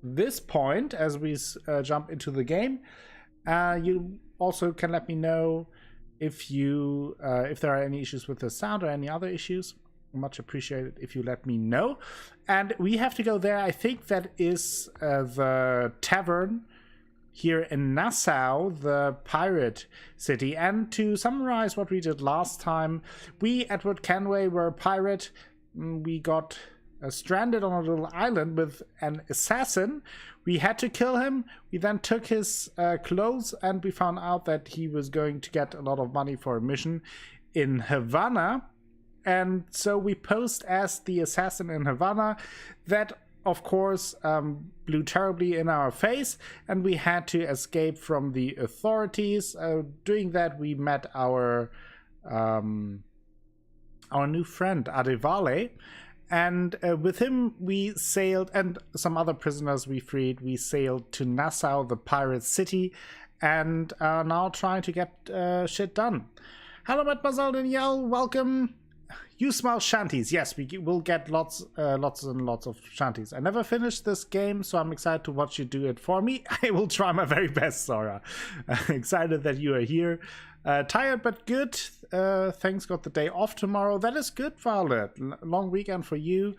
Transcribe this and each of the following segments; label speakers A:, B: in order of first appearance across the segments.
A: this point as we jump into the game. You also can let me know if there are any issues with the sound or any other issues. Much appreciated if you let me know. And we have to go there. I think that is the tavern here in Nassau, the pirate city. And to summarize what we did last time, we, Edward Kenway, were a pirate. We got stranded on a little island with an assassin. We had to kill him. We then took his clothes, and we found out that he was going to get a lot of money for a mission in Havana. And so we posed as the assassin in Havana. That, of course, blew terribly in our face, and we had to escape from the authorities. Doing that, we met our new friend Adevale, and with him we sailed, and some other prisoners we freed. We sailed to Nassau, the pirate city, and are now trying to get shit done. Hello, Mademoiselle Danielle, welcome. You smell shanties. Yes, we will get lots and lots of shanties. I never finished this game, so I'm excited to watch you do it for me. I will try my very best, Sora. Excited that you are here. Tired but good. Thanks, got the day off tomorrow. That is good, Violet. Long weekend for you.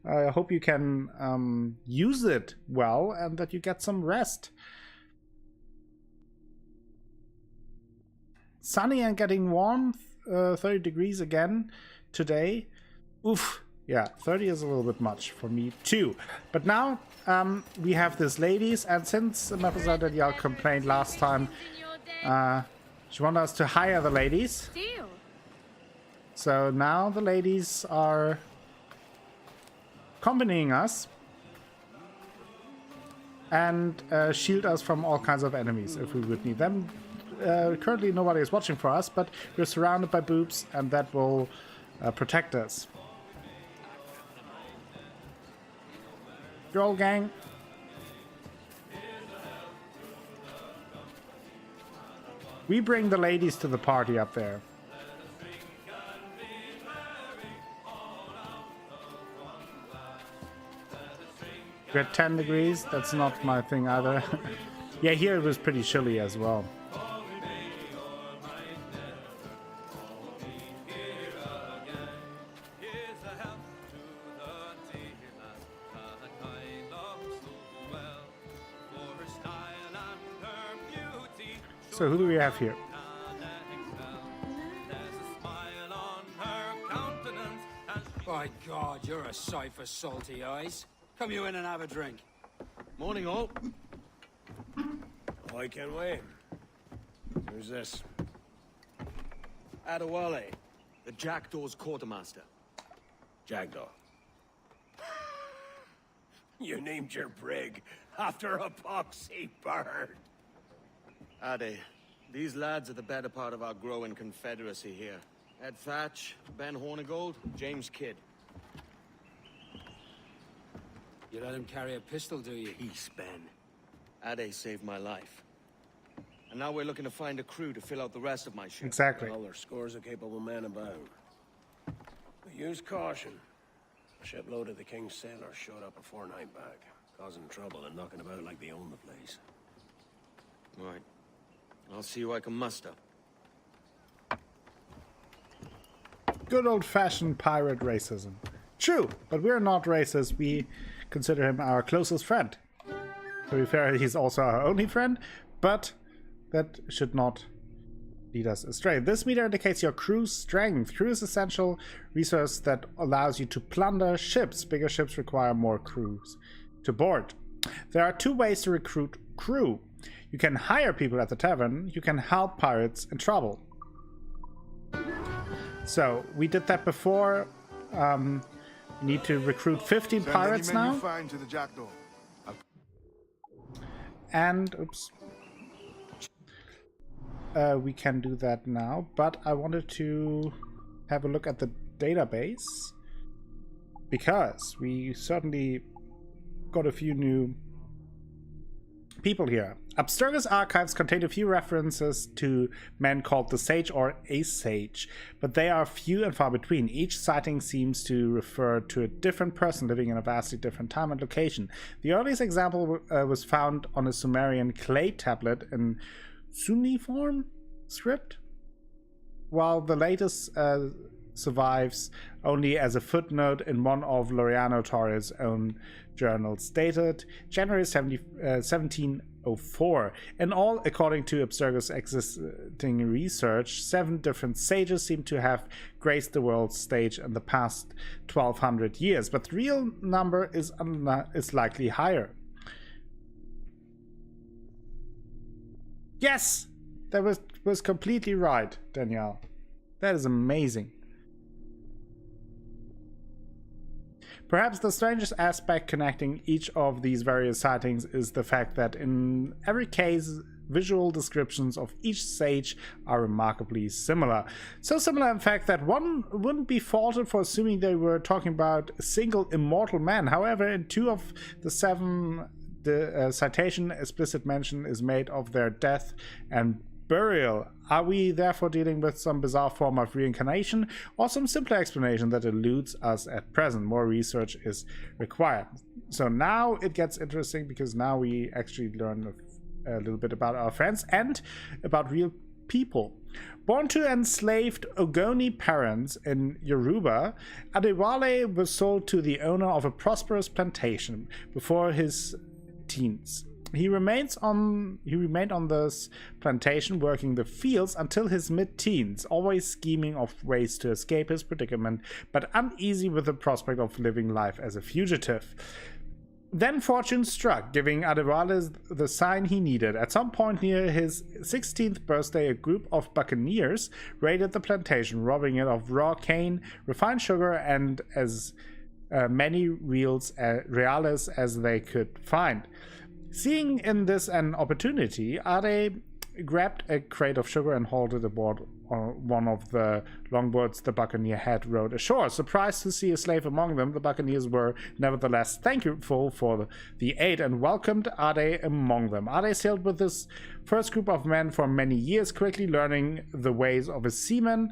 A: I hope you can use it well and that you get some rest. Sunny and getting warm. 30 degrees again today. Oof. Yeah, 30 is a little bit much for me too. But now we have these ladies, and since Mademoiselle Danielle complained last time, she wanted us to hire the ladies. So now the ladies are accompanying us and shield us from all kinds of enemies if we would need them. Currently nobody is watching for us, but we're surrounded by boobs, and that will protect us. Girl gang. We bring the ladies to the party up there. We're at 10 degrees. That's not my thing either. Yeah, here it was pretty chilly as well. So who do we have here?
B: By God, you're a sight for salty eyes. Come you in and have a drink.
C: Morning, all. I can wait. Who's this? Adewale, the Jackdaw's quartermaster. Jackdaw. You named your brig after a poxy bird. Ade, these lads are the better part of our growing confederacy here. Ed Thatch, Ben Hornigold, James Kidd.
B: You let him carry a pistol, do you?
C: Peace, Ben. Ade saved my life. And now we're looking to find a crew to fill out the rest of my ship.
A: Exactly.
D: Well, there's scores of capable men about. But use caution. A shipload of the King's sailors showed up a fortnight back, causing trouble and knocking about like they own the place.
C: Right. I'll see who I can muster.
A: Good old-fashioned pirate racism. True, but we're not racist. We consider him our closest friend. To be fair, he's also our only friend, but that should not lead us astray. This meter indicates your crew's strength. Crew is an essential resource that allows you to plunder ships. Bigger ships require more crews to board. There are two ways to recruit crew. You can hire people at the tavern. You can help pirates in trouble. So we did that before. We need to recruit 15 pirates now.
E: To the Jackdaw.
A: And oops, we can do that now. But I wanted to have a look at the database because we certainly got a few new people here. Abstergo's archives contain a few references to men called the Sage or a Sage, but they are few and far between. Each sighting seems to refer to a different person living in a vastly different time and location. The earliest example was found on a Sumerian clay tablet in Cuneiform script, while the latest survives only as a footnote in one of Laureano Torres' own journals dated January 1704. In all, according to Abstergo's existing research, 7 different sages seem to have graced the world stage in the past 1200 years, but the real number is likely higher. Yes! That was completely right, Danielle. That is amazing. Perhaps the strangest aspect connecting each of these various sightings is the fact that in every case, visual descriptions of each sage are remarkably similar. So similar, in fact, that one wouldn't be faulted for assuming they were talking about a single immortal man. However, in 2 of the 7, the citation explicit mention is made of their death and burial. Are we therefore dealing with some bizarre form of reincarnation, or some simpler explanation that eludes us at present? More research is required. So now it gets interesting, because now we actually learn a little bit about our friends and about real people. Born to enslaved Ogoni parents in Yoruba, Adewale was sold to the owner of a prosperous plantation before his teens. He remained on this plantation working the fields until his mid-teens, always scheming of ways to escape his predicament, but uneasy with the prospect of living life as a fugitive. Then fortune struck, giving Adewale the sign he needed. At some point near his 16th birthday, a group of buccaneers raided the plantation, robbing it of raw cane, refined sugar, and as many reals as they could find. Seeing in this an opportunity, Ade grabbed a crate of sugar and hauled it aboard one of the longboards the buccaneer had rowed ashore. Surprised to see a slave among them, the buccaneers were nevertheless thankful for the aid and welcomed Ade among them. Ade sailed with this first group of men for many years, quickly learning the ways of a seaman,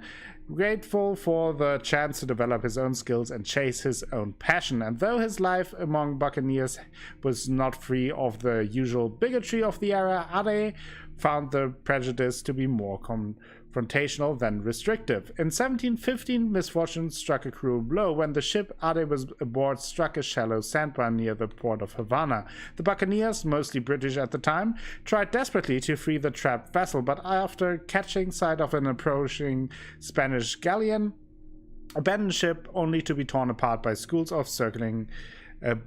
A: grateful for the chance to develop his own skills and chase his own passion. And though his life among buccaneers was not free of the usual bigotry of the era, Ade found the prejudice to be more confrontational than restrictive. In 1715, misfortune struck a cruel blow when the ship Ade was aboard struck a shallow sandbar near the port of Havana. The buccaneers, mostly British at the time, tried desperately to free the trapped vessel, but after catching sight of an approaching Spanish galleon, abandoned ship only to be torn apart by schools of circling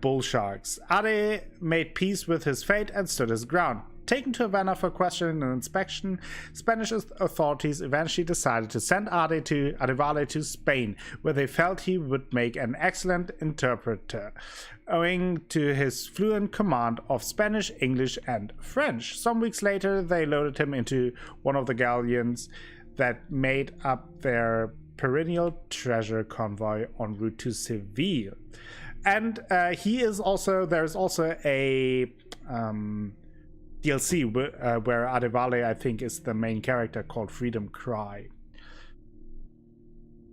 A: bull sharks. Ade made peace with his fate and stood his ground. Taken to Havana for questioning and inspection, Spanish authorities eventually decided to send Adewale to Spain, where they felt he would make an excellent interpreter, owing to his fluent command of Spanish, English, and French. Some weeks later, they loaded him into one of the galleons that made up their perennial treasure convoy en route to Seville. And there's also a DLC where Adewale, I think, is the main character, called Freedom Cry.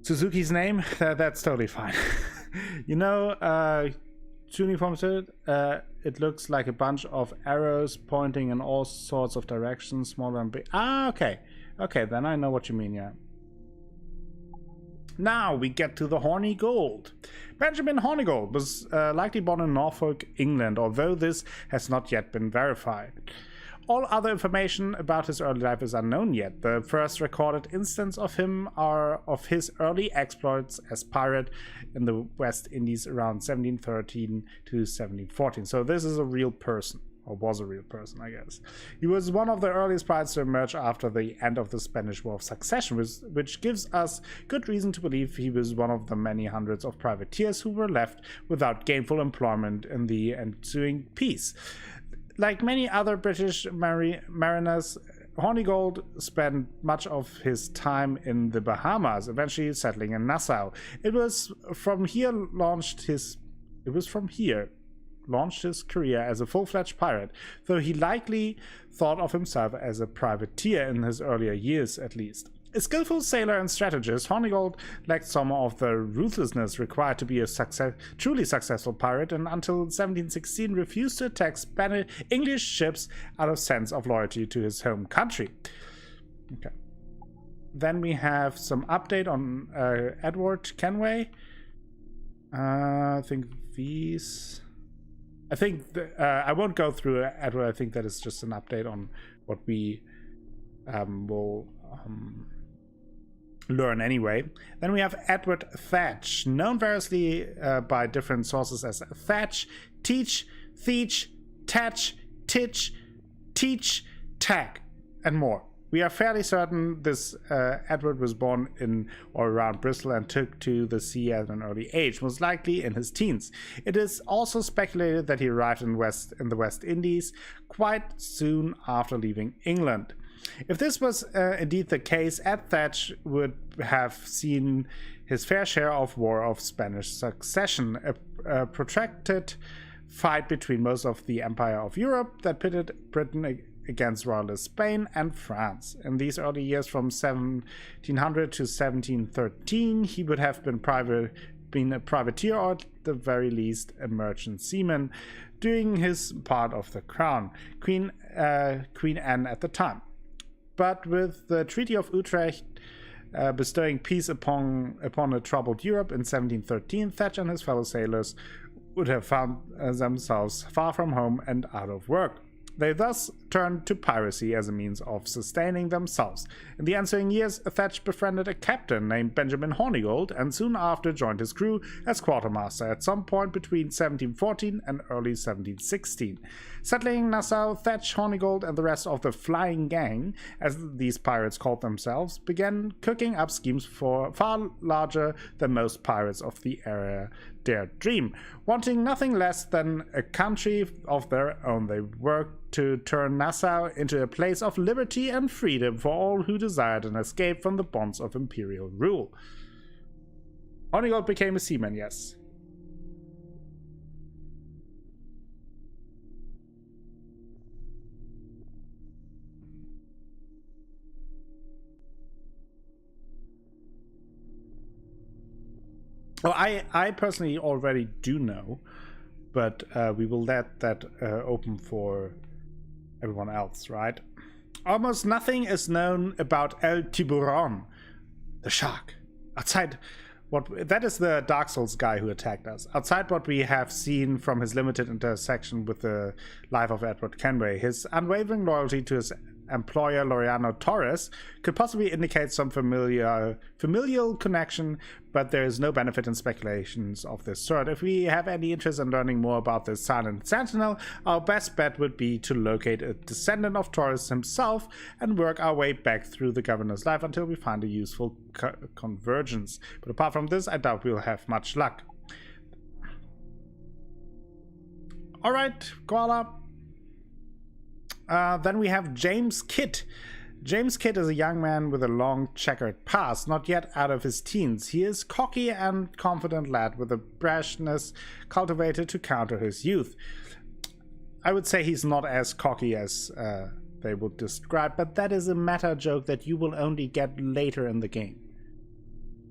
A: Suzuki's name? That's totally fine. You know, Cuneiform said it looks like a bunch of arrows pointing in all sorts of directions, smaller and big. Ah, okay. Okay, then I know what you mean, yeah. Now we get to the Horny Gold. Benjamin Hornigold was likely born in Norfolk, England, although this has not yet been verified. All other information about his early life is unknown yet. The first recorded instance of him are of his early exploits as pirate in the West Indies around 1713 to 1714. So this is a real person. Or was a real person, I guess. He was one of the earliest pirates to emerge after the end of the Spanish War of Succession, which gives us good reason to believe he was one of the many hundreds of privateers who were left without gainful employment in the ensuing peace. Like many other British mariners, Hornigold spent much of his time in the Bahamas, eventually settling in Nassau. It was from here launched his career as a full-fledged pirate, though he likely thought of himself as a privateer in his earlier years at least. A skillful sailor and strategist, Hornigold lacked some of the ruthlessness required to be a truly successful pirate, and until 1716 refused to attack English ships out of sense of loyalty to his home country. Okay. Then we have some update on Edward Kenway. I think I won't go through Edward. I think that is just an update on what we will learn anyway. Then we have Edward Thatch, known variously by different sources as Thatch, Teach, Theach, Tatch, Titch, Teach, Tag, and more. We are fairly certain this Edward was born in or around Bristol and took to the sea at an early age, most likely in his teens. It is also speculated that he arrived in the West Indies quite soon after leaving England. If this was indeed the case, Ed Thatch would have seen his fair share of War of Spanish Succession, a protracted fight between most of the Empire of Europe that pitted Britain against royalist Spain and France. In these early years from 1700 to 1713, he would have been a privateer, or at the very least a merchant seaman, doing his part of the crown, Queen Anne at the time. But with the Treaty of Utrecht bestowing peace upon a troubled Europe in 1713, Thatch and his fellow sailors would have found themselves far from home and out of work. They thus turned to piracy as a means of sustaining themselves. In the ensuing years, Thatch befriended a captain named Benjamin Hornigold, and soon after joined his crew as quartermaster at some point between 1714 and early 1716. Settling Nassau, Thatch, Hornigold, and the rest of the Flying Gang, as these pirates called themselves, began cooking up schemes for far larger than most pirates of the area dared dream. Wanting nothing less than a country of their own, they worked to turn Nassau into a place of liberty and freedom for all who desired an escape from the bonds of imperial rule. Hornigold became a seaman, yes. Well, I personally already do know, but we will let that open for everyone else, right? Almost nothing is known about El Tiburon, the shark. Outside that is the Dark Souls guy who attacked us. Outside what we have seen from his limited intersection with the life of Edward Kenway, his unwavering loyalty to his employer Laureano Torres could possibly indicate some familial connection, but there is no benefit in speculations of this sort. If we have any interest in learning more about this silent sentinel, our best bet would be to locate a descendant of Torres himself and work our way back through the governor's life until we find a useful convergence. But apart from this, I doubt we'll have much luck. Alright, Koala. Then we have James Kidd. James Kidd is a young man with a long checkered past, not yet out of his teens. He is cocky and confident lad with a brashness cultivated to counter his youth. I would say he's not as cocky as they would describe, but that is a meta joke that you will only get later in the game.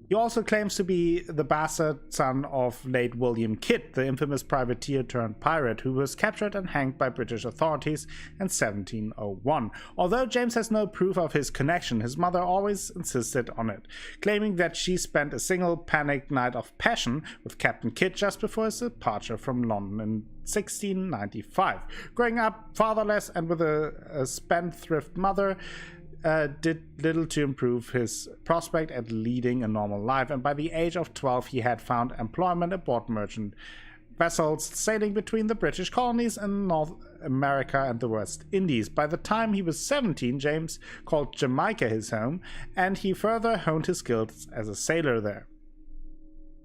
A: He also claims to be the bastard son of late William Kidd, the infamous privateer turned pirate who was captured and hanged by British authorities in 1701. Although James has no proof of his connection, his mother always insisted on it, claiming that she spent a single panicked night of passion with Captain Kidd just before his departure from London in 1695. Growing up fatherless and with a spendthrift mother, did little to improve his prospect at leading a normal life, and by the age of 12 he had found employment aboard merchant vessels sailing between the British colonies in North America and the West Indies. By the time he was 17, James called Jamaica his home, and he further honed his skills as a sailor there.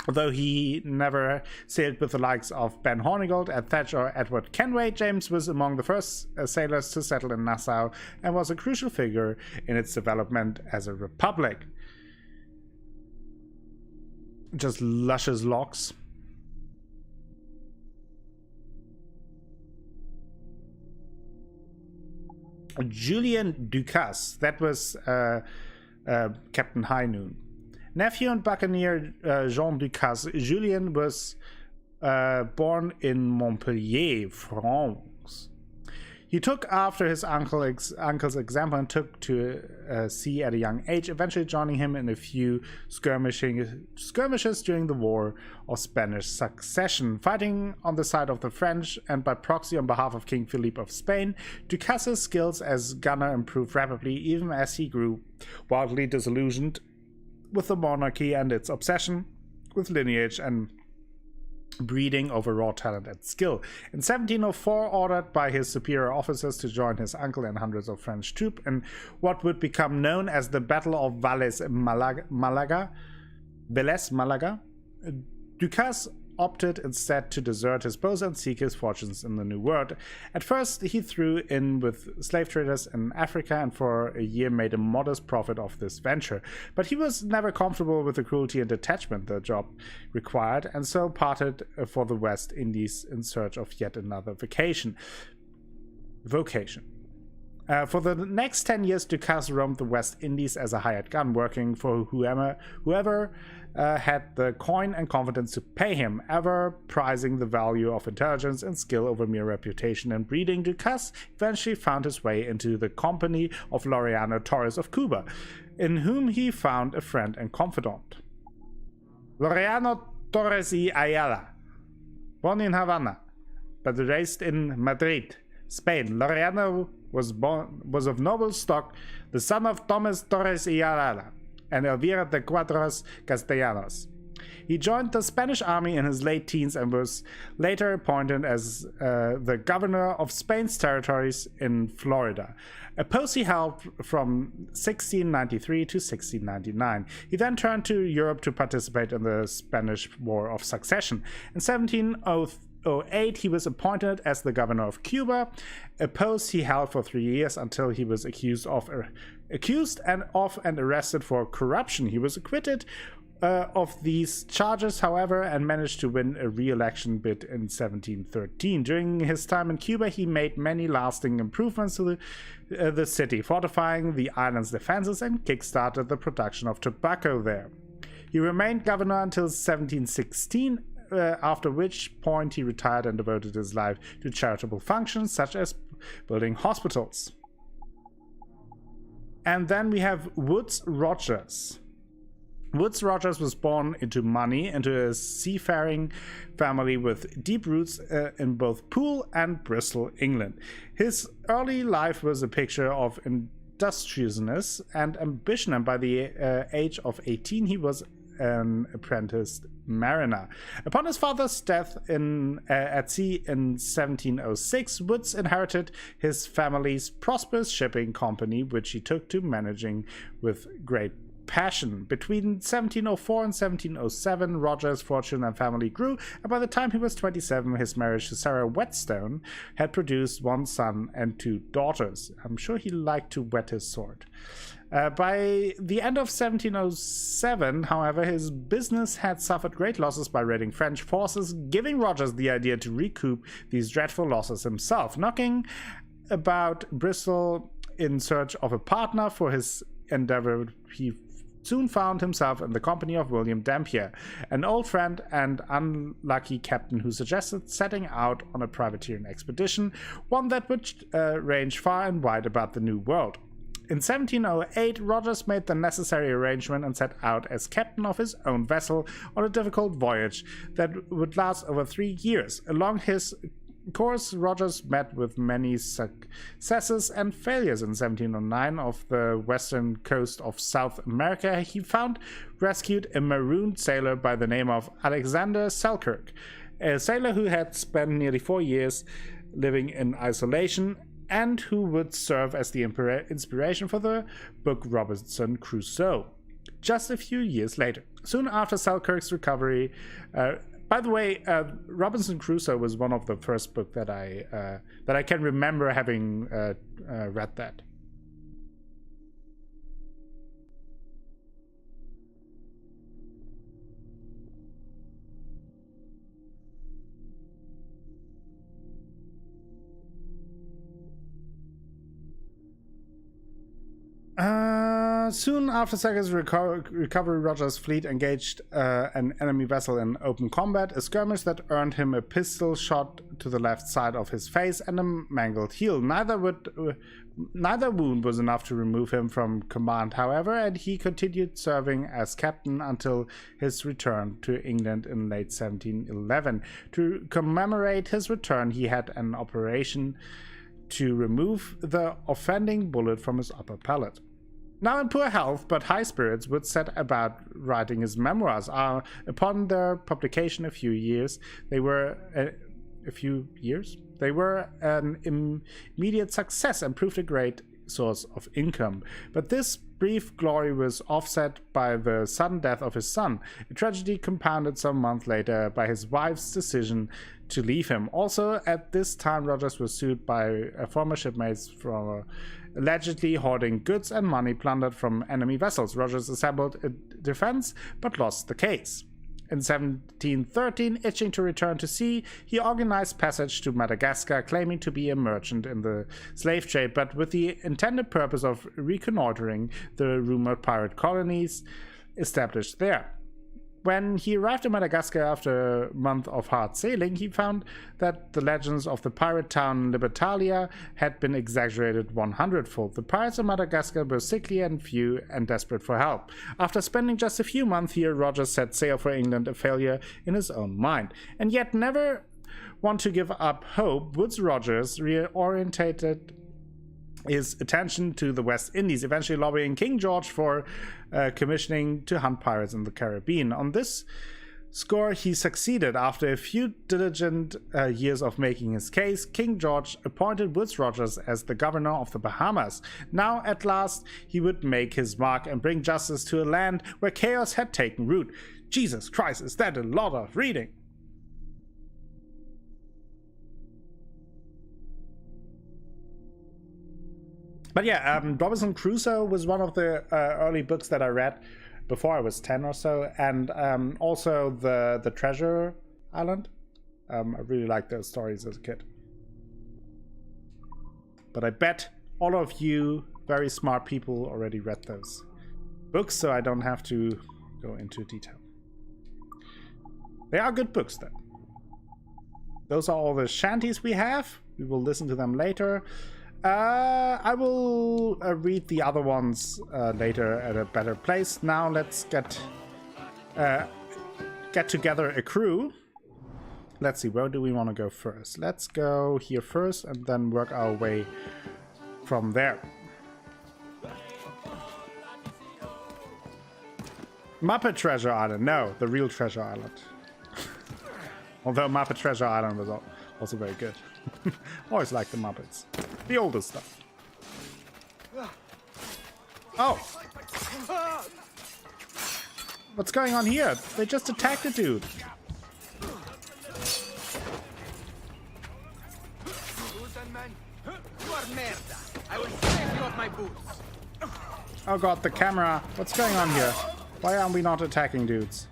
A: Although he never sailed with the likes of Ben Hornigold, Ed Thatch, or Edward Kenway, James was among the first sailors to settle in Nassau and was a crucial figure in its development as a republic. Just luscious locks. Julian Ducasse, that was Captain High Noon. Nephew and buccaneer Jean Ducasse, Julien was born in Montpellier, France. He took after his uncle's example and took to sea at a young age, eventually joining him in a few skirmishes during the War of Spanish Succession. Fighting on the side of the French and by proxy on behalf of King Philippe of Spain, Ducasse's skills as gunner improved rapidly, even as he grew wildly disillusioned with the monarchy and its obsession with lineage and breeding over raw talent and skill. In 1704, ordered by his superior officers to join his uncle and hundreds of French troops in what would become known as the Battle of Malaga, Ducasse opted instead to desert his post and seek his fortunes in the New World. At first, he threw in with slave traders in Africa and for a year made a modest profit of this venture. But he was never comfortable with the cruelty and detachment the job required, and so parted for the West Indies in search of yet another vocation. For the next 10 years, Ducasse roamed the West Indies as a hired gun, working for whoever had the coin and confidence to pay him, ever prizing the value of intelligence and skill over mere reputation and breeding. Ducasse eventually found his way into the company of Laureano Torres of Cuba, in whom he found a friend and confidant. Laureano Torres y Ayala, born in Havana, but raised in Madrid, Spain. Laureano was of noble stock, the son of Thomas Torres y Ayala and Elvira de Cuadros Castellanos. He joined the Spanish army in his late teens and was later appointed as the governor of Spain's territories in Florida, a post he held from 1693 to 1699. He then turned to Europe to participate in the Spanish War of Succession. In 1708, he was appointed as the governor of Cuba, a post he held for 3 years until he was accused and arrested for corruption. He was acquitted of these charges, however, and managed to win a re-election bid in 1713. During his time in Cuba, he made many lasting improvements to the city, fortifying the island's defenses and kick-started the production of tobacco there. He remained governor until 1716, after which point he retired and devoted his life to charitable functions such as building hospitals. And then we have Woodes Rogers. Woodes Rogers was born into money, into a seafaring family with deep roots in both Poole and Bristol, England. His early life was a picture of industriousness and ambition, and by the age of 18 he was an apprenticed mariner. Upon his father's death at sea in 1706, Woodes inherited his family's prosperous shipping company, which he took to managing with great passion. Between 1704 and 1707, Rogers' fortune and family grew, and by the time he was 27, his marriage to Sarah Whetstone had produced one son and 2 daughters. I'm sure he liked to whet his sword. By the end of 1707, however, his business had suffered great losses by raiding French forces, giving Rogers the idea to recoup these dreadful losses himself. Knocking about Bristol in search of a partner for his endeavor, he soon found himself in the company of William Dampier, an old friend and unlucky captain who suggested setting out on a privateering expedition, one that would range far and wide about the New World. In 1708, Rogers made the necessary arrangement and set out as captain of his own vessel on a difficult voyage that would last over 3 years. Along his course, Rogers met with many successes and failures. In 1709, off the western coast of South America, he found rescued a marooned sailor by the name of Alexander Selkirk, a sailor who had spent nearly 4 years living in isolation and who would serve as the inspiration for the book Robinson Crusoe just a few years later. Soon after Selkirk's recovery, by the way, Robinson Crusoe was one of the first books that I can remember having read that. Soon after Sagan's recovery, Roger's fleet engaged an enemy vessel in open combat, a skirmish that earned him a pistol shot to the left side of his face and a mangled heel. Neither wound was enough to remove him from command, however, and he continued serving as captain until his return to England in late 1711. To commemorate his return, he had an operation to remove the offending bullet from his upper palate. Now in poor health but high spirits, Wood set about writing his memoirs. Upon their publication they were an immediate success and proved a great source of income. But this brief glory was offset by the sudden death of his son, a tragedy compounded some months later by his wife's decision to leave him. Also at this time, Rogers was sued by former shipmates for allegedly hoarding goods and money plundered from enemy vessels. Rogers assembled a defense but lost the case. In 1713, itching to return to sea, he organized passage to Madagascar, claiming to be a merchant in the slave trade, but with the intended purpose of reconnoitering the rumored pirate colonies established there. When he arrived in Madagascar after a month of hard sailing, he found that the legends of the pirate town Libertalia had been exaggerated 100-fold. The pirates of Madagascar were sickly and few and desperate for help. After spending just a few months here, Rogers set sail for England, a failure in his own mind. And yet never want to give up hope, Woodes Rogers reorientated his attention to the West Indies, eventually lobbying King George for commissioning to hunt pirates in the Caribbean. On this score, he succeeded. After a few diligent years of making his case, King George appointed Woodes Rogers as the governor of the Bahamas. Now, at last, he would make his mark and bring justice to a land where chaos had taken root. Jesus Christ, is that a lot of reading? But yeah, Robinson Crusoe was one of the early books that I read before I was 10 or so, and also the Treasure Island. I really liked those stories as a kid. But I bet all of you very smart people already read those books, so I don't have to go into detail. They are good books, though. Those are all the shanties we have. We will listen to them later. I will read the other ones later at a better place. Now let's get together a crew. Let's see, where do we want to go first? Let's go here first and then work our way from there. Muppet Treasure Island. No, the real Treasure Island. Although Muppet Treasure Island was also very good. Always like the Muppets. The older stuff. Oh! What's going on here? They just attacked a dude. Oh god, the camera. What's going on here? Why are we not attacking dudes?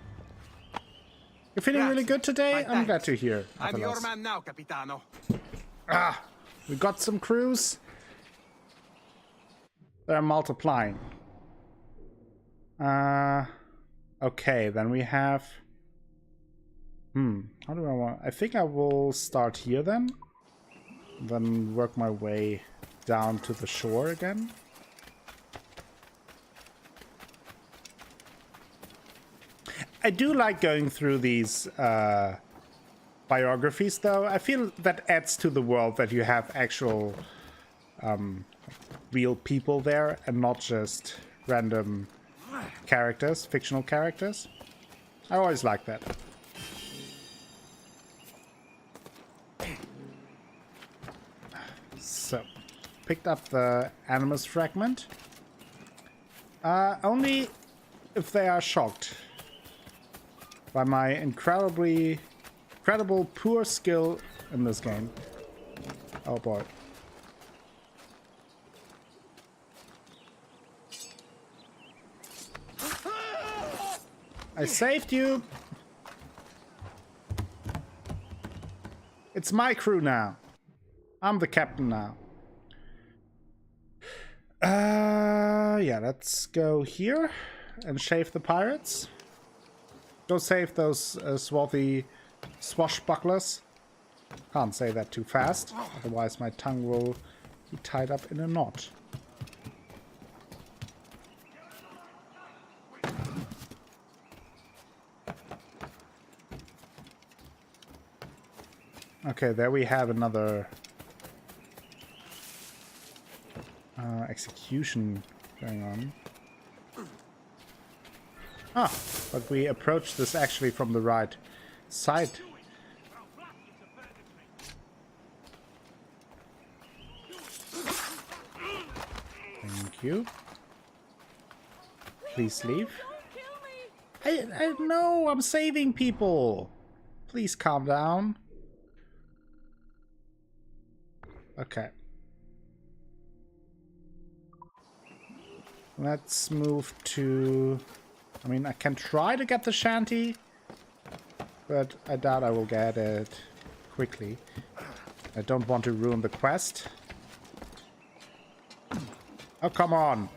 A: You're feeling really good today? I'm glad to hear.
C: I'm your man now, Capitano.
A: Ah, we got some crews. They're multiplying. Okay, then we have... how do I want... I think I will start here then. Then work my way down to the shore again. I do like going through these biographies, though. I feel that adds to the world that you have actual real people there and not just random characters, fictional characters. I always like that. So, picked up the animus fragment. Only if they are shocked by my incredible poor skill in this game. Oh boy. I saved you. It's my crew now. I'm the captain now. Yeah, let's go here and shave the pirates. Go save those swarthy swashbucklers. Can't say that too fast, otherwise my tongue will be tied up in a knot. Okay, there we have another execution going on. Ah, but we approached this actually from the right side. Thank you. Please leave. I know, I'm saving people. Please calm down. Okay. Let's move to... I mean, I can try to get the shanty, but I doubt I will get it quickly. I don't want to ruin the quest. Oh, come on.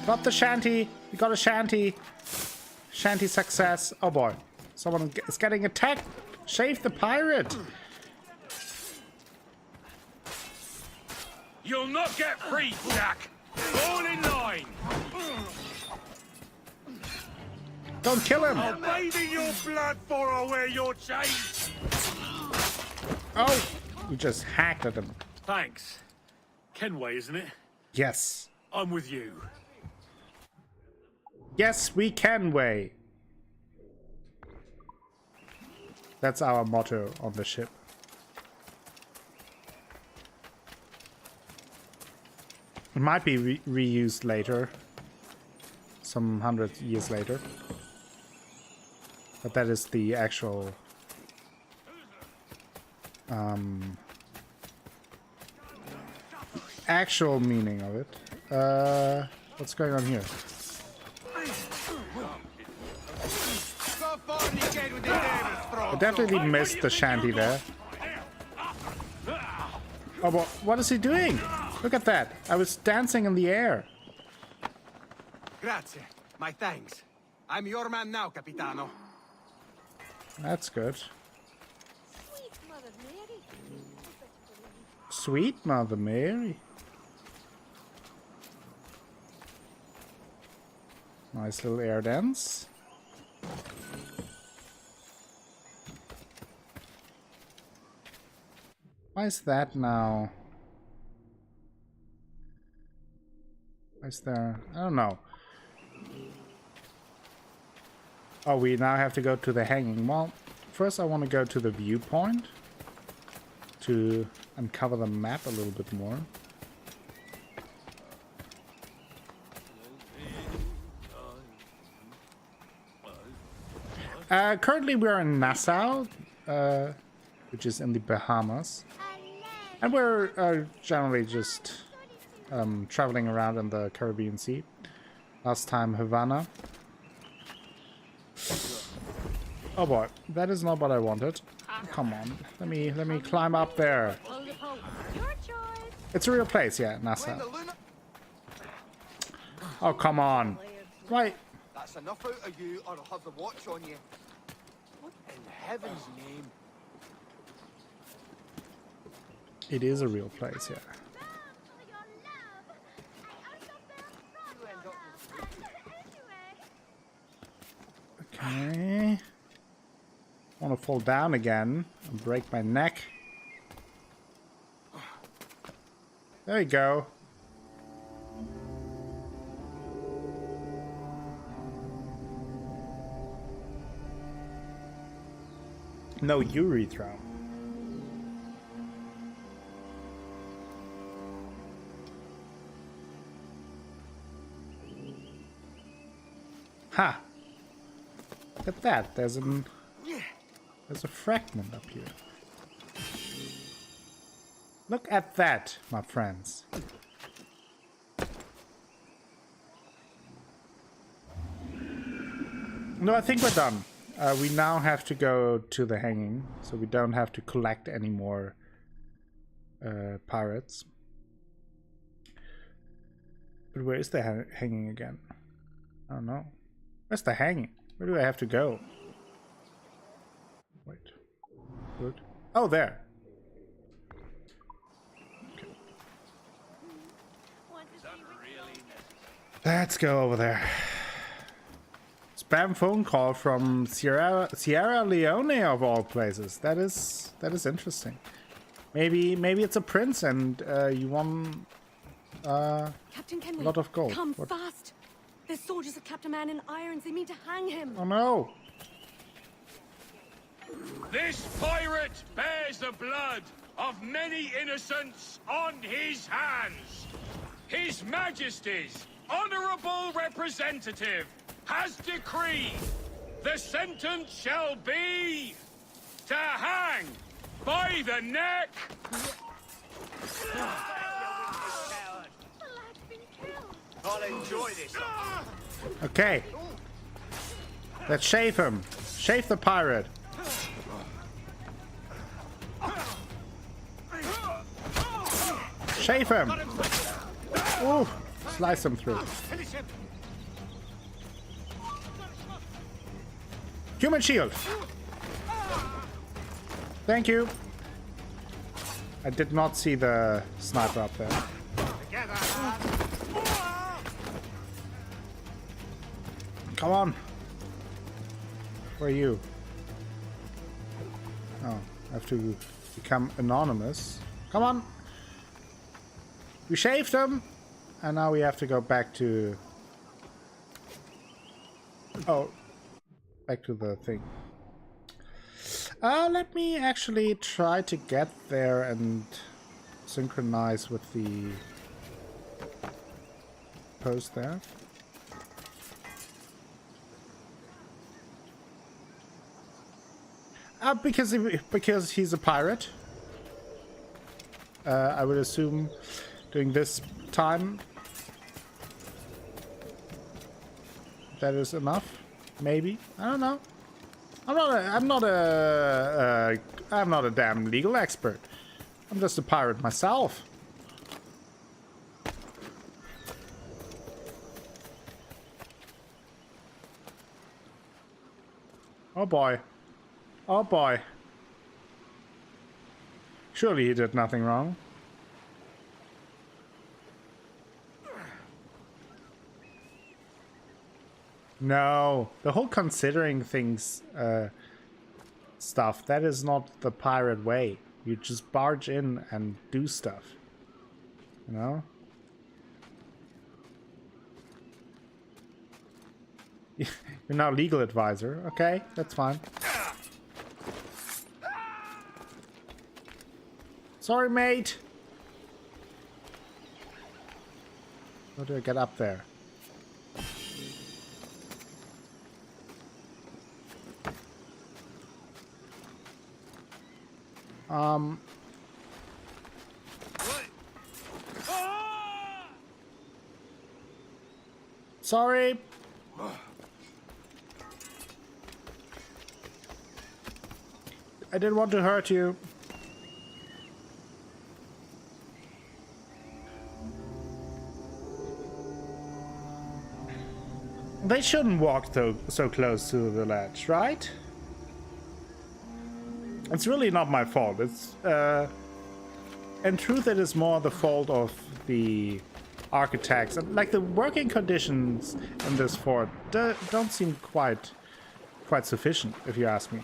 A: Got the shanty. We got a shanty. Shanty success. Oh, boy. Someone is getting attacked. Shave the pirate.
E: You'll not get free, Jack! All in line!
A: Don't kill him!
E: I'll bathe in your blood for I wear your chains!
A: Oh! You just hacked at him.
E: Thanks. Kenway, isn't it?
A: Yes.
E: I'm with you.
A: Yes, we can, Way. That's our motto on the ship. It might be reused later. Some 100 years later. But that is the actual... actual meaning of it. What's going on here? I definitely missed the shanty there. Oh, but what is he doing? Look at that. I was dancing in the air.
F: Grazie. My thanks. I'm your man now, Capitano.
A: That's good.
G: Sweet Mother Mary.
A: Sweet Mother Mary. Nice little air dance. Why is that now? Why is there? I don't know. Oh, we now have to go to the hanging. Well, first I want to go to the viewpoint to uncover the map a little bit more. Currently we are in Nassau, which is in the Bahamas. And we're generally just traveling around in the Caribbean Sea. Last time Havana. Oh boy, that is not what I wanted. Come on, let me climb up there. It's a real place, yeah, Nassau. Oh come on, right.
F: That's enough out of you, or I'll have the watch on you. What in heaven's name?
A: It is a real place, yeah. Okay. I want to fall down again and break my neck. There you go. No urethra. Ha! Look at that. There's a fragment up here. Look at that, my friends. No, I think we're done. We now have to go to the hanging, so we don't have to collect any more pirates. But where is the hanging again? I don't know. Where's the hanging? Where do I have to go? Wait. Good. Oh, there. Okay. Let's go over there. Spam phone call from Sierra Leone of all places. That is interesting. Maybe it's a prince and you won
H: Captain Kenway,
A: a lot of gold.
H: come fast! The soldiers have kept a man in irons. They mean to hang him.
A: Oh no!
E: This pirate bears the blood of many innocents on his hands. His Majesty's honorable representative has decreed the sentence shall be to hang by the neck.
G: The lad's been killed.
F: I'll enjoy this.
A: Okay. Let's shave him. Shave the pirate. Shave him. Ooh. Slice him through. Human shield. Thank you. I did not see the sniper up there. Come on. Where are you? Oh, I have to become anonymous. Come on. We shaved him. And now we have to go back to... Oh. Back to the thing. Let me actually try to get there and synchronize with the post there. Because he's a pirate. I would assume during this time that is enough. Maybe, I don't know. I'm not a damn legal expert. I'm just a pirate myself. Oh boy. Oh boy. Surely he did nothing wrong. No, the whole considering things stuff, that is not the pirate way. You just barge in and do stuff. You know? You're now legal advisor. Okay, that's fine. Sorry, mate. How do I get up there? Sorry. I didn't want to hurt you. They shouldn't walk so close to the ledge, right? It's really not my fault. It's in truth, it is more the fault of the architects. Like, the working conditions in this fort don't seem quite sufficient, if you ask me.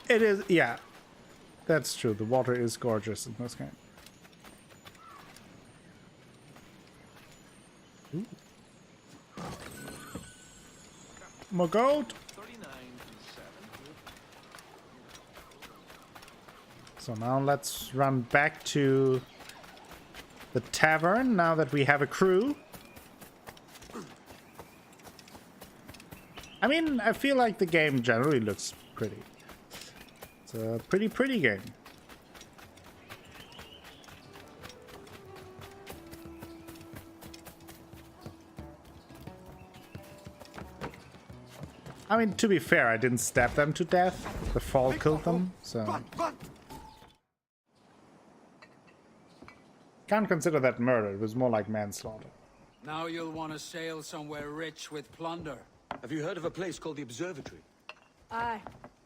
A: It is, yeah. That's true. The water is gorgeous in this game. Ooh. More gold. So now let's run back to the tavern now that we have a crew. I mean, I feel like the game generally looks pretty. It's a pretty game. I mean, to be fair, I didn't stab them to death. The fall killed them, so...
F: Run, run!
A: Can't consider that murder. It was more like manslaughter.
B: Now you'll want to sail somewhere rich with plunder.
C: Have you heard of a place called the Observatory?
I: Aye.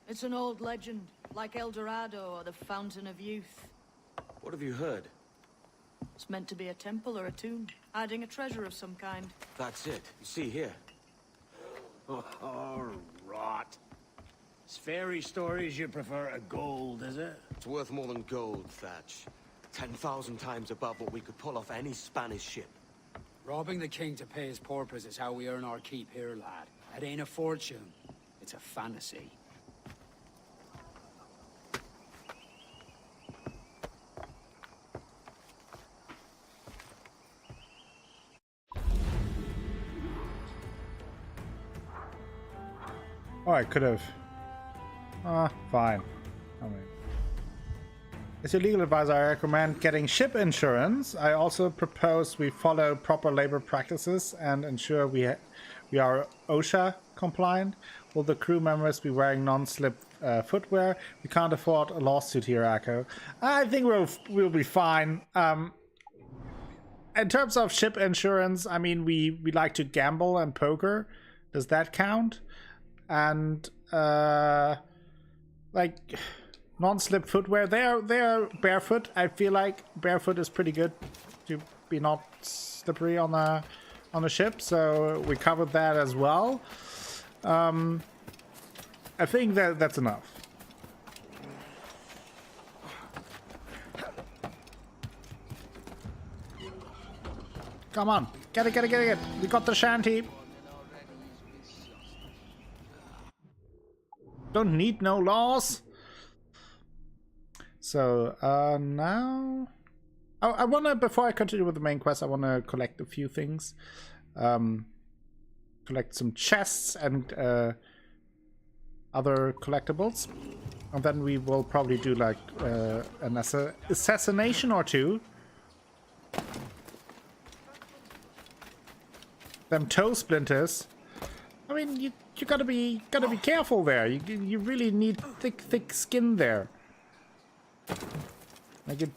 I: It's an old legend, like El Dorado or the Fountain of Youth.
C: What have you heard?
I: It's meant to be a temple or a tomb, hiding a treasure of some kind.
C: That's it. You see here.
D: Oh, rot. It's fairy stories you prefer to gold, is it?
C: It's worth more than gold, Thatch. 10,000 times above what we could pull off any Spanish ship.
B: Robbing the king to pay his porpoise is how we earn our keep here, lad. It ain't a fortune. It's a fantasy.
A: Oh, I could have... fine. I mean... As your legal advisor, I recommend getting ship insurance. I also propose we follow proper labor practices and ensure we are OSHA compliant. Will the crew members be wearing non-slip footwear? We can't afford a lawsuit here, Akko. I think we'll be fine. In terms of ship insurance, I mean, we like to gamble and poker. Does that count? And like non-slip footwear, they're barefoot. I feel like barefoot is pretty good to be not slippery on the ship, so we covered that as well. I think that's enough. Come on, get it. We got the shanty. Don't need no laws. So now I wanna, before I continue with the main quest, I wanna collect a few things. Collect some chests and other collectibles, and then we will probably do like an assassination or two. Them toe splinters. I mean, you gotta be careful there. You really need thick skin there. Like it.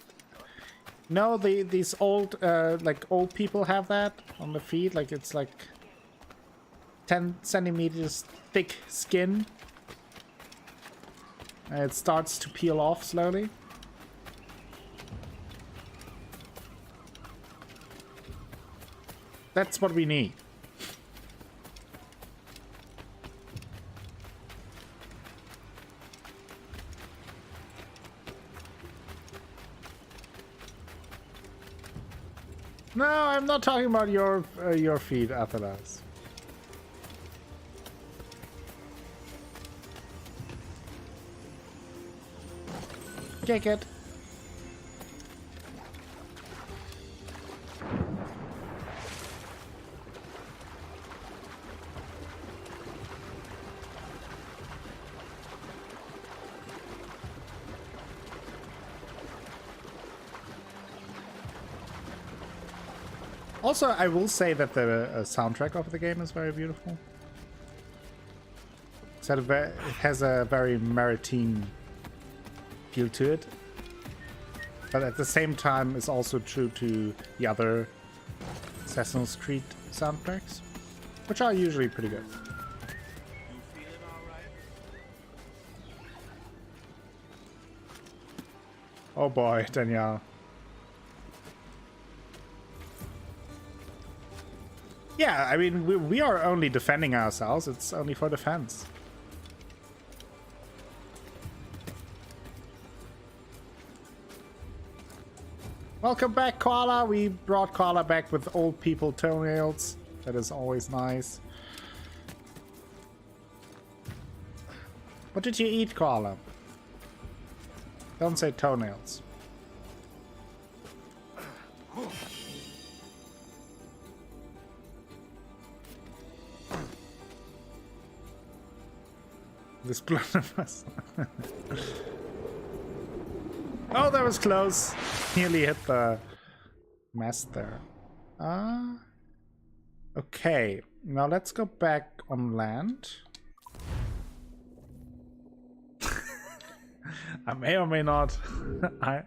A: No, these old like old people have that on the feet. Like it's like 10 centimeters thick skin. And it starts to peel off slowly. That's what we need. No, I'm not talking about your feet, Athelas. Kick it. Also, I will say that the soundtrack of the game is very beautiful. It has a very maritime feel to it, but at the same time is also true to the other Assassin's Creed soundtracks, which are usually pretty good. Oh boy, Danielle. Yeah, I mean, we are only defending ourselves. It's only for defense. Welcome back, Koala. We brought Koala back with old people toenails. That is always nice. What did you eat, Koala? Don't say toenails. This blunderbuss. Oh, that was close. Nearly hit the mast there. Okay, now let's go back on land. I may or may not I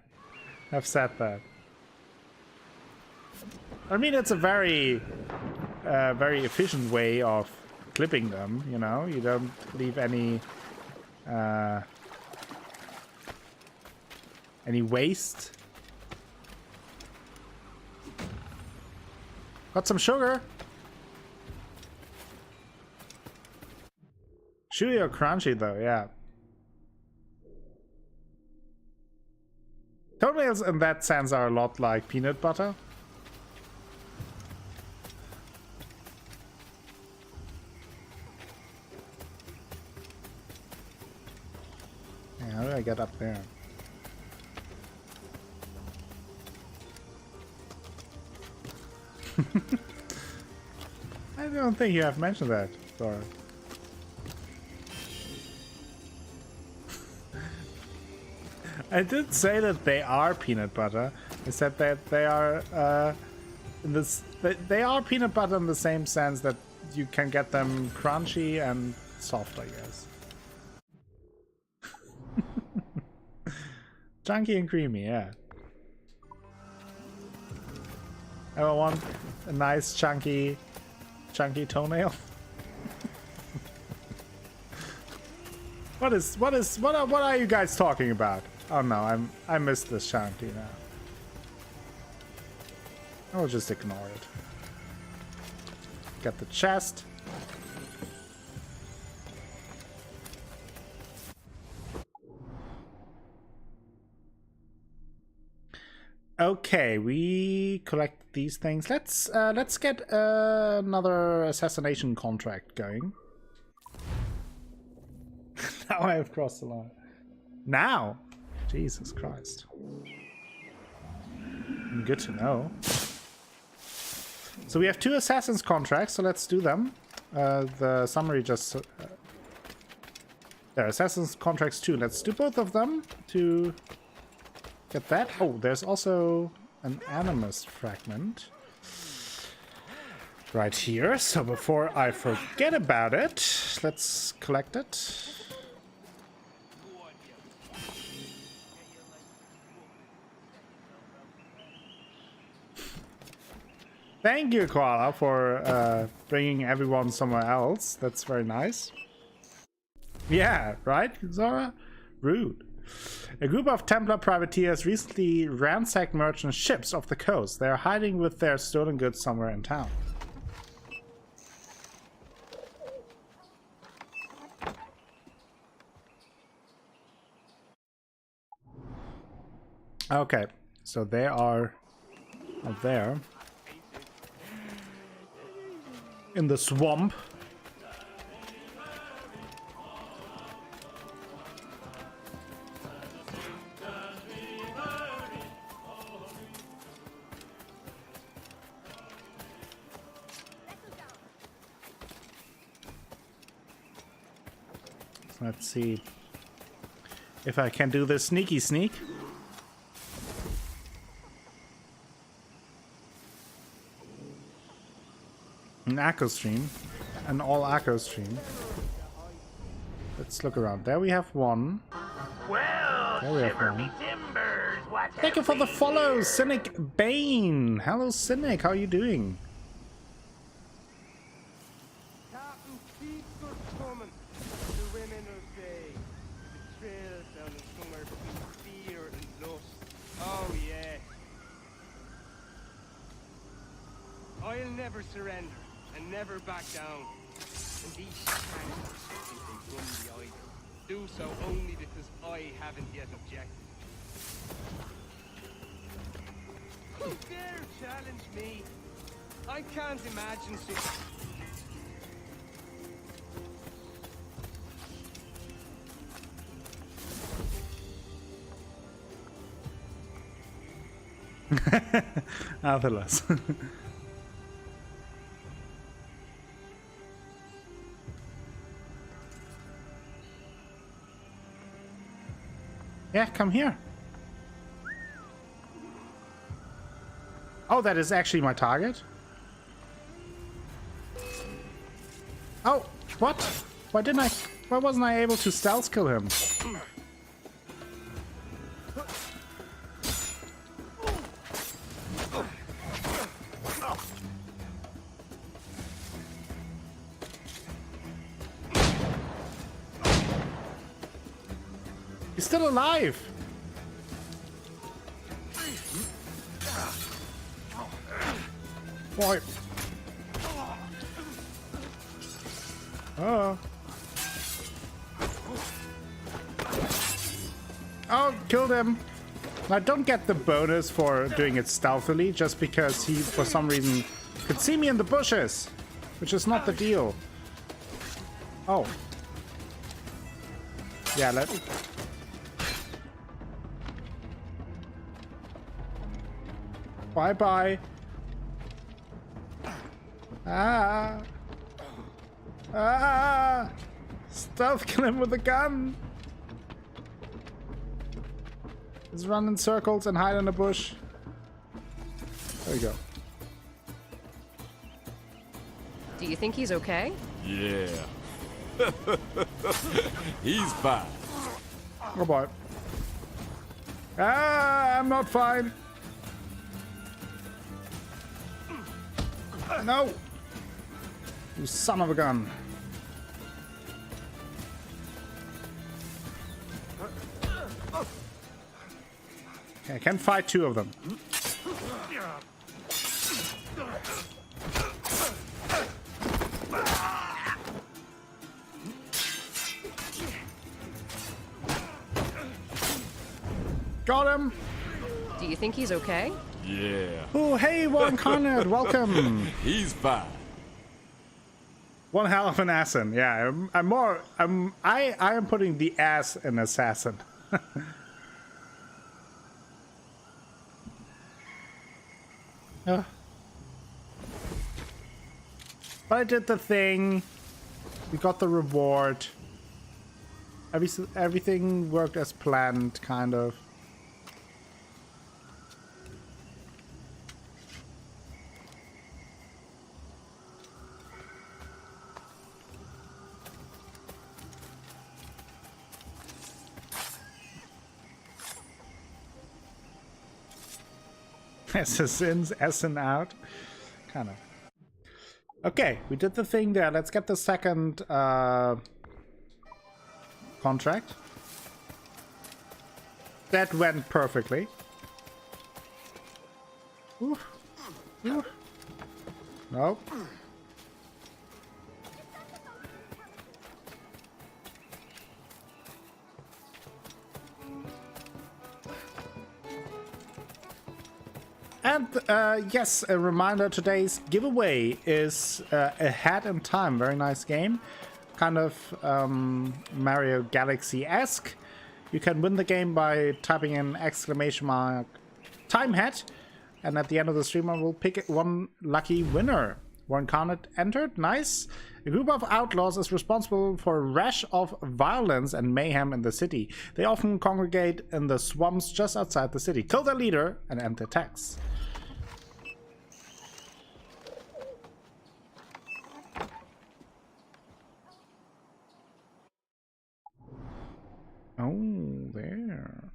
A: have said that. I mean, it's a very efficient way of clipping them, you know? You don't leave any waste. Got some sugar. Chewy or crunchy though, yeah. Toenails in that sense are a lot like peanut butter. Yeah, how do I get up there? I don't think you have mentioned that, Dora. I did say that they are peanut butter. I said that they are they are peanut butter in the same sense that you can get them crunchy and soft, I guess. Chunky and creamy, yeah. Ever want a nice chunky toenail? What are you guys talking about? Oh no, I missed this chunky now. I'll just ignore it. Get the chest. Okay, we collect these things. Let's get another assassination contract going. Now I have crossed the line. Now, Jesus Christ. Good to know. So we have 2 assassins contracts, so let's do them. The summary just there, assassins contracts 2. Let's do both of them to get that. Oh, there's also an animus fragment right here. So before I forget about it, let's collect it. Thank you, Koala, for bringing everyone somewhere else. That's very nice. Yeah, right, Zora? Rude. A group of Templar privateers recently ransacked merchant ships off the coast. They are hiding with their stolen goods somewhere in town. Okay, so they are up there. In the swamp. Let's see if I can do this sneaky sneak. An Echo stream. An all Echo stream. Let's look around. There we have one.
E: Well,
A: there we have one.
E: timbers, what
A: Thank you for the follow, Cynic Bane. Hello, Cynic. How are you doing?
J: Captain, keep good coming. The women will say the trail down somewhere between fear and lust. Oh yeah. I'll never surrender and never back down. And these shanks think they run the idol. Do so only because I haven't yet objected. Who dare challenge me? I can't imagine such...
A: Otherless. Yeah, come here. Oh, that is actually my target. Oh, what? Why wasn't I able to stealth kill him? He's still alive. Boy. Oh. Oh, killed him. I don't get the bonus for doing it stealthily just because he, for some reason, could see me in the bushes, which is not the deal. Oh. Yeah, Bye-bye. Ah. Ah. Stealth kill him with a gun. Let's run in circles and hide in a bush. There you go.
K: Do you think he's okay?
E: Yeah. He's fine.
A: Oh boy. Ah, I'm not fine. No! You son of a gun. Okay, I can fight two of them. Got him!
K: Do you think he's okay?
E: Yeah.
A: Oh, hey, Warren Conrad, welcome!
E: He's fine.
A: One hell of an assassin. Yeah, I am putting the ass in assassin. But I did the thing. We got the reward. Everything worked as planned, kind of. Assassins, Essen out. Kind of. Okay, we did the thing there. Let's get the second contract. That went perfectly. Ooh. Ooh. No. And yes, a reminder, today's giveaway is Ahead in Time. Very nice game. Kind of Mario Galaxy-esque. You can win the game by typing in ! Time Hat. And at the end of the stream, I will pick one lucky winner. One card entered. Nice. A group of outlaws is responsible for a rash of violence and mayhem in the city. They often congregate in the swamps just outside the city. Kill their leader and end the attacks. Oh, there.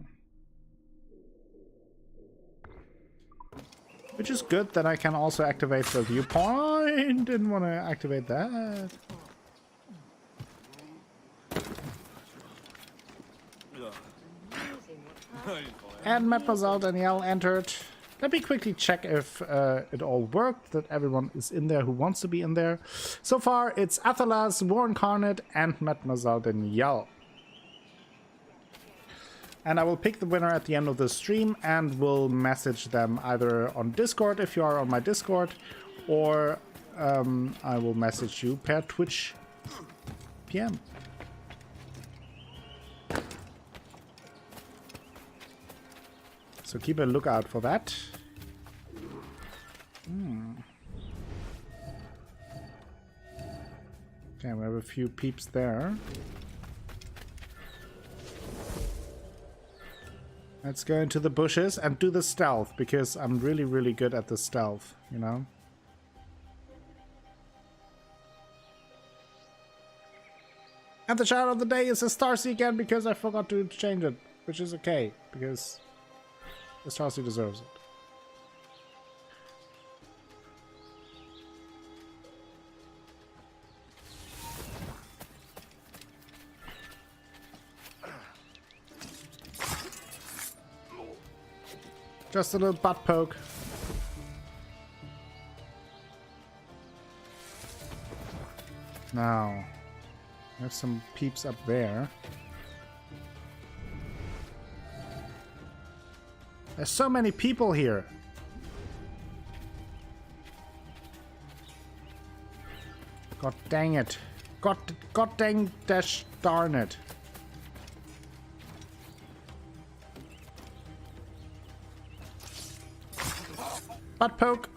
A: Which is good that I can also activate the viewpoint. Didn't want to activate that. And Mademoiselle Danielle entered. Let me quickly check if it all worked, that everyone is in there who wants to be in there. So far, it's Athelas, Warren Carnet, and Mademoiselle Danielle. And I will pick the winner at the end of the stream and will message them either on Discord if you are on my Discord, or I will message you per Twitch PM. So keep a lookout for that. Okay, we have a few peeps there. Let's go into the bushes and do the stealth, because I'm really, really good at the stealth, you know? And the shout of the day is a Starcy again, because I forgot to change it. which is okay, because this Tarsi deserves it. Just a little butt poke. Now, we have some peeps up there. There's so many people here. God dang it. God dang dash darn it. Butt poke.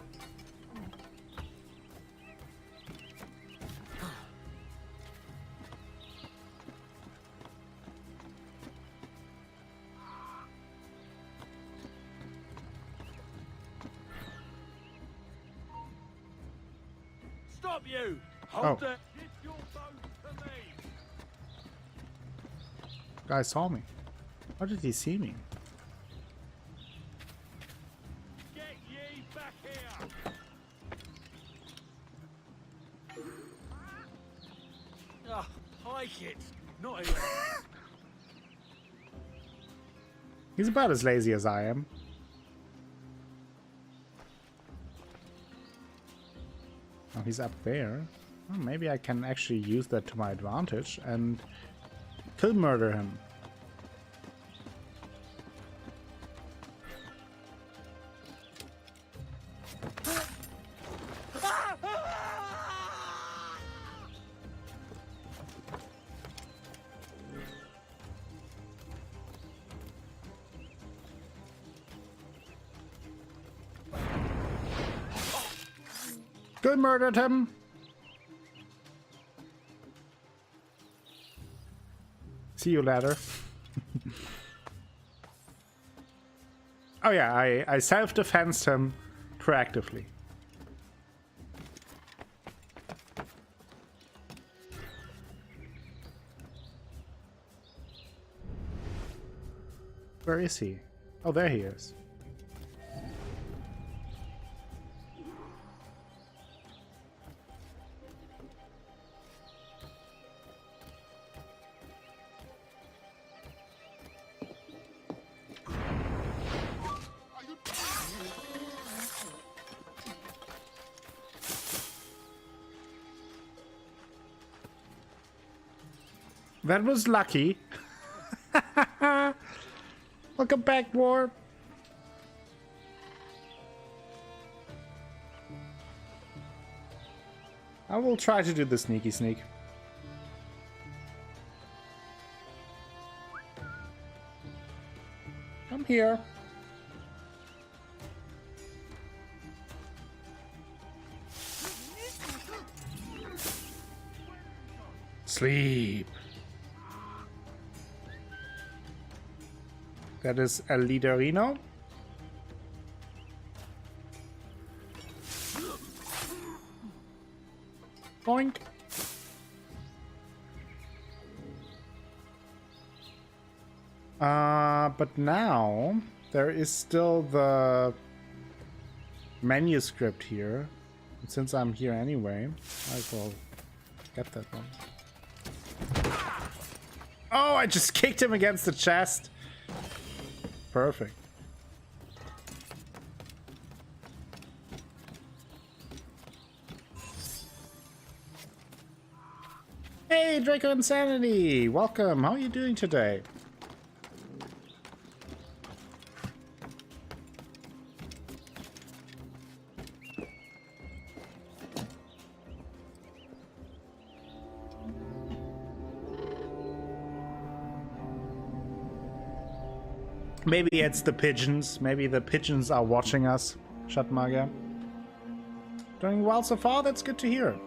E: Stop you!
A: Oh.
E: Hold the... Give your boat to me!
A: Guy saw me. How did he see me?
E: Get ye back here! Ah, pike it! Not here!
A: He's about as lazy as I am. Oh, he's up there. Oh, maybe I can actually use that to my advantage and kill murder him. Good, murdered him. See you later. Oh yeah, I self-defensed him proactively. Where is he? Oh, there he is. That was lucky. Welcome back, War. I will try to do the sneaky sneak. Come here. Sleep. That is El Liderino. Boink. But now there is still the manuscript here. And since I'm here anyway, I will get that one. Oh, I just kicked him against the chest. Perfect. Hey, Draco Insanity! Welcome. How are you doing today? Maybe it's the pigeons. Maybe the pigeons are watching us. Shatmaga. Doing well so far? That's good to hear.